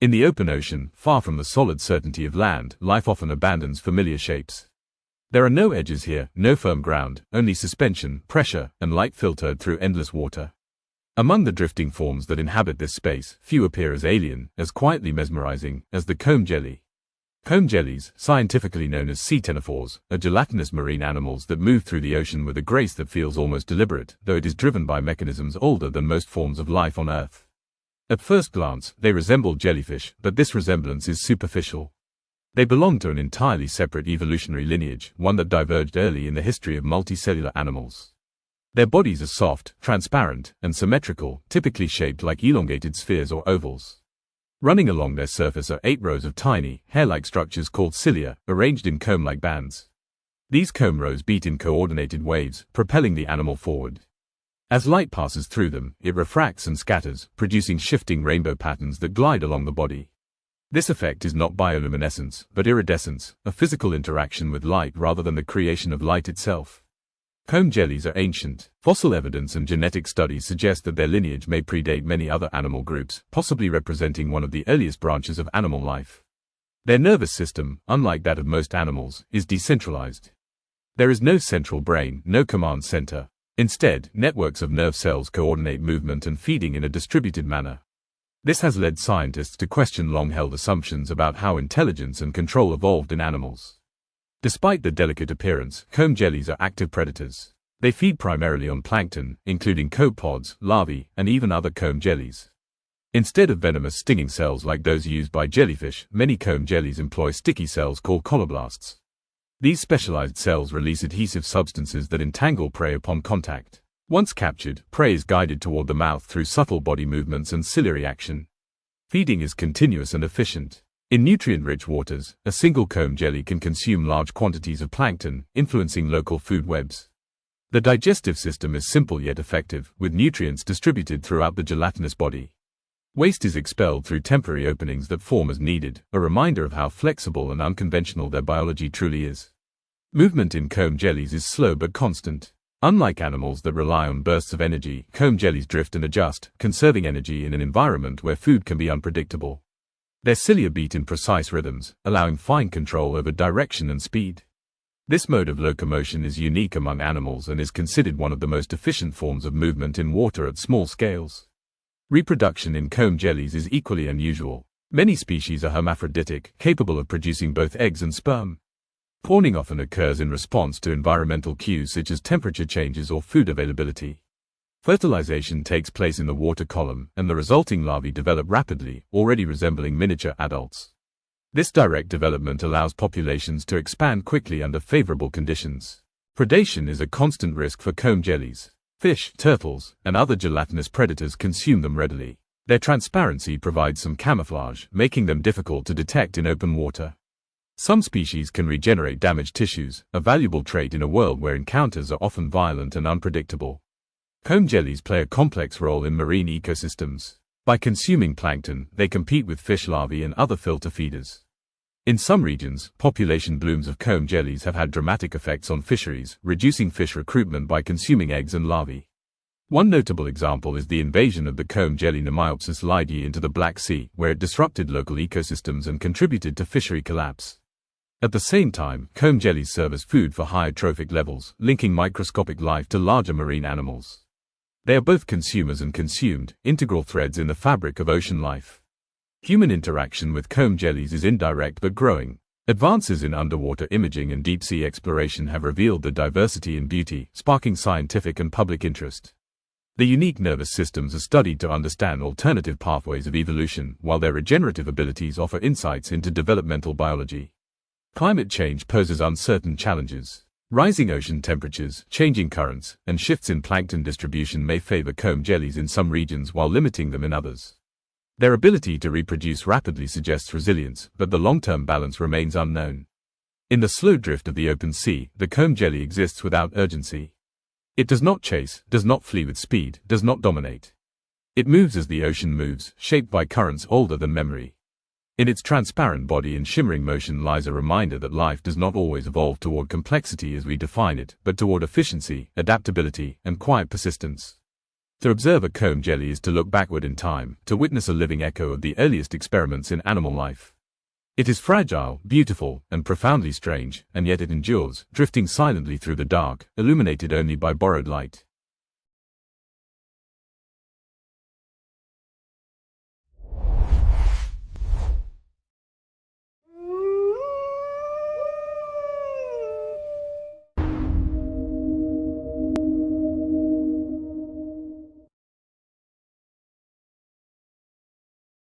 In the open ocean, far from the solid certainty of land, life often abandons familiar shapes. There are no edges here, no firm ground, only suspension, pressure, and light filtered through endless water. Among the drifting forms that inhabit this space, few appear as alien, as quietly mesmerizing, as the comb jelly. Comb jellies, scientifically known as ctenophores, are gelatinous marine animals that move through the ocean with a grace that feels almost deliberate, though it is driven by mechanisms older than most forms of life on Earth. At first glance, they resemble jellyfish, but this resemblance is superficial. They belong to an entirely separate evolutionary lineage, one that diverged early in the history of multicellular animals. Their bodies are soft, transparent, and symmetrical, typically shaped like elongated spheres or ovals. Running along their surface are 8 rows of tiny, hair-like structures called cilia, arranged in comb-like bands. These comb rows beat in coordinated waves, propelling the animal forward. As light passes through them, it refracts and scatters, producing shifting rainbow patterns that glide along the body. This effect is not bioluminescence, but iridescence, a physical interaction with light rather than the creation of light itself. Comb jellies are ancient. Fossil evidence and genetic studies suggest that their lineage may predate many other animal groups, possibly representing one of the earliest branches of animal life. Their nervous system, unlike that of most animals, is decentralized. There is no central brain, no command center. Instead, networks of nerve cells coordinate movement and feeding in a distributed manner. This has led scientists to question long-held assumptions about how intelligence and control evolved in animals. Despite the delicate appearance, comb jellies are active predators. They feed primarily on plankton, including copepods, larvae, and even other comb jellies. Instead of venomous stinging cells like those used by jellyfish, many comb jellies employ sticky cells called colloblasts. These specialized cells release adhesive substances that entangle prey upon contact. Once captured, prey is guided toward the mouth through subtle body movements and ciliary action. Feeding is continuous and efficient. In nutrient-rich waters, a single comb jelly can consume large quantities of plankton, influencing local food webs. The digestive system is simple yet effective, with nutrients distributed throughout the gelatinous body. Waste is expelled through temporary openings that form as needed, a reminder of how flexible and unconventional their biology truly is. Movement in comb jellies is slow but constant. Unlike animals that rely on bursts of energy, comb jellies drift and adjust, conserving energy in an environment where food can be unpredictable. Their cilia beat in precise rhythms, allowing fine control over direction and speed. This mode of locomotion is unique among animals and is considered one of the most efficient forms of movement in water at small scales. Reproduction in comb jellies is equally unusual. Many species are hermaphroditic, capable of producing both eggs and sperm. Spawning often occurs in response to environmental cues such as temperature changes or food availability. Fertilization takes place in the water column, and the resulting larvae develop rapidly, already resembling miniature adults. This direct development allows populations to expand quickly under favorable conditions. Predation is a constant risk for comb jellies. Fish, turtles, and other gelatinous predators consume them readily. Their transparency provides some camouflage, making them difficult to detect in open water. Some species can regenerate damaged tissues, a valuable trait in a world where encounters are often violent and unpredictable. Comb jellies play a complex role in marine ecosystems. By consuming plankton, they compete with fish larvae and other filter feeders. In some regions, population blooms of comb jellies have had dramatic effects on fisheries, reducing fish recruitment by consuming eggs and larvae. One notable example is the invasion of the comb jelly Nemiopsis lidii into the Black Sea, where it disrupted local ecosystems and contributed to fishery collapse. At the same time, comb jellies serve as food for higher trophic levels, linking microscopic life to larger marine animals. They are both consumers and consumed, integral threads in the fabric of ocean life. Human interaction with comb jellies is indirect but growing. Advances in underwater imaging and deep-sea exploration have revealed the diversity and beauty, sparking scientific and public interest. The unique nervous systems are studied to understand alternative pathways of evolution, while their regenerative abilities offer insights into developmental biology. Climate change poses uncertain challenges. Rising ocean temperatures, changing currents, and shifts in plankton distribution may favor comb jellies in some regions while limiting them in others. Their ability to reproduce rapidly suggests resilience, but the long-term balance remains unknown. In the slow drift of the open sea, the comb jelly exists without urgency. It does not chase, does not flee with speed, does not dominate. It moves as the ocean moves, shaped by currents older than memory. In its transparent body and shimmering motion lies a reminder that life does not always evolve toward complexity as we define it, but toward efficiency, adaptability, and quiet persistence. To observe a comb jelly is to look backward in time, to witness a living echo of the earliest experiments in animal life. It is fragile, beautiful, and profoundly strange, and yet it endures, drifting silently through the dark, illuminated only by borrowed light.